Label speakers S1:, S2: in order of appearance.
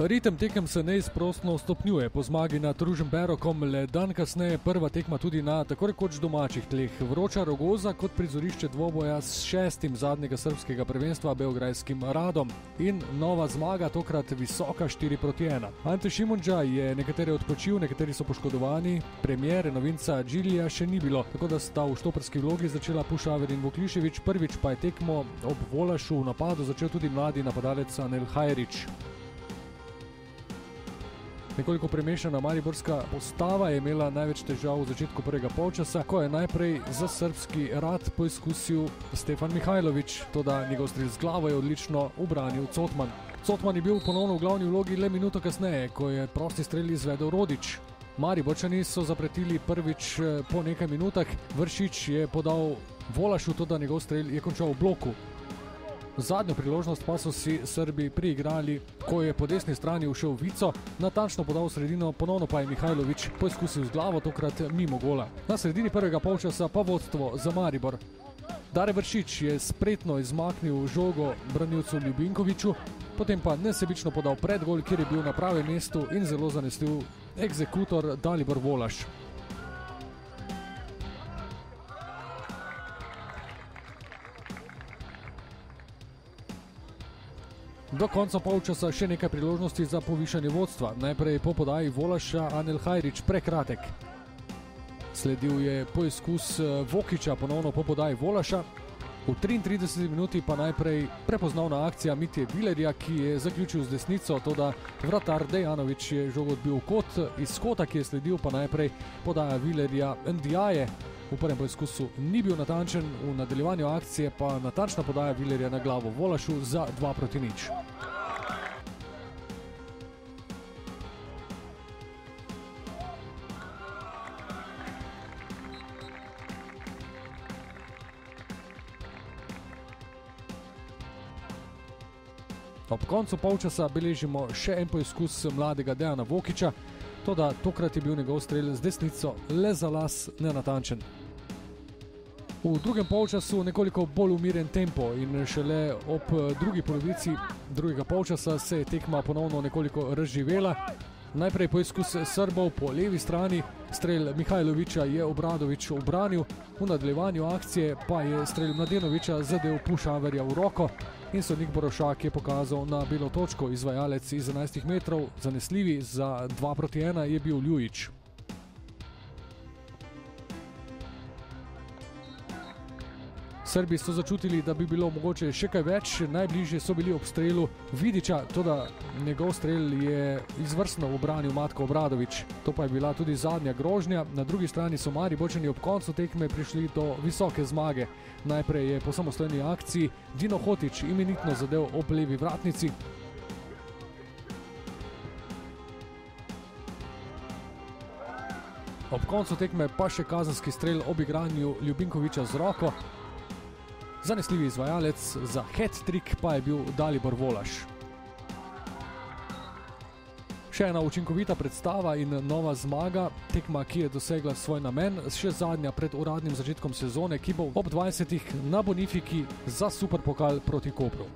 S1: Ritem tekem se neizprostno stopnjuje. Po zmagi nad Ružomberokom le dan kasneje prva tekma tudi na tako rekoč domačih tleh. Vroča Rogoza kot prizorišče dvoboja s 6. zadnjega srbskega prvenstva beograjskim Radom. In nova zmaga, tokrat visoka 4-1. Ante Šimundža je nekatere odpočil, nekateri so poškodovani. Premiere novinca Džilija še ni bilo, tako da sta v štoperski vlogi začela Pušaver in Vuklišević. Prvič pa je tekmo ob Volašu v napadu začel tudi mladi napadalec Anel Hajrić. Nekoliko premešana mariborska postava je imela največ težav v začetku prvega polčasa, ko je najprej za srbski Rad poizkusil Stefan Mihajlović, toda njegov strel z glavo je odlično ubranil Cotman. Cotman je bil ponovno v glavni vlogi le minuto kasneje, ko je prosti strel izvedel Rodić. Mariborčani so zapretili prvič po nekaj minutah, Vršič je podal Volašu, toda njegov strel je končal v bloku. Zadnjo priložnost pa so si Srbi priigrali, ko je po desni strani ušel Vico, natančno podal v sredino, ponovno pa je Mihajlović poizkusil z glavo, tokrat mimo gola. Na sredini prvega polčasa pa vodstvo za Maribor. Dare Vršič je spretno izmaknil žogo branilcu Ljubinkoviću, potem pa nesebično podal predgol, kjer je bil na pravem mestu in zelo zanesljiv egzekutor Dalibor Volaš. Do konca polčasa še nekaj priložnosti za povišanje vodstva. Najprej po podaji Volaša Anel Hajrić prekratek. Sledil je poizkus Vokića ponovno po podaji Volaša. V 33 minuti pa najprej prepoznavna akcija Mitje Vilerja, ki je zaključil z desnico, toda vratar Dejanović je žogo odbil v kot. Iz kota, ki je sledil, pa najprej podaja Vilerja Ndiaye. V prvem poizkusu ni bil natančen, v nadaljevanju akcije pa natančna podaja Vilerja na glavo Volašu za 2-0. Ob koncu polčasa beležimo še en poizkus mladega Dejana Vokića, toda tokrat je bil njegov strel z desnico le za las nenatančen. V drugem polčasu nekoliko bolj umirjen tempo in šele ob drugi polovici drugega polčasa se je tekma ponovno nekoliko razživela. Najprej poizkus Srbov po levi strani, strel Mihajlovića je Obradović ubranil, v nadaljevanju akcije pa je strel Mladenovića zadel Pušaverja v roko in sodnik Borošak je pokazal na belo točko. Izvajalec iz 11 metrov, zanesljivi za 2-1 je bil Ljujić. Srbi so začutili, da bi bilo mogoče še kaj več, najbližje so bili ob strelu Vidića, toda njegov strel je izvrstno ubranil Matko Obradović. To pa je bila tudi zadnja grožnja. Na drugi strani so Mariborčani ob koncu tekme prišli do visoke zmage. Najprej je po samostojni akciji Dino Hotić imenitno zadev ob levi vratnici. Ob koncu tekme pa še kazenski strel ob igranju Ljubinkovića z roko. Zanesljivi izvajalec za hat-trick pa je bil Dalibor Volaš. Še ena učinkovita predstava in nova zmaga, tekma, ki je dosegla svoj namen, še zadnja pred uradnim začetkom sezone, ki bo ob 20. na Bonifiki za superpokal proti Kopru.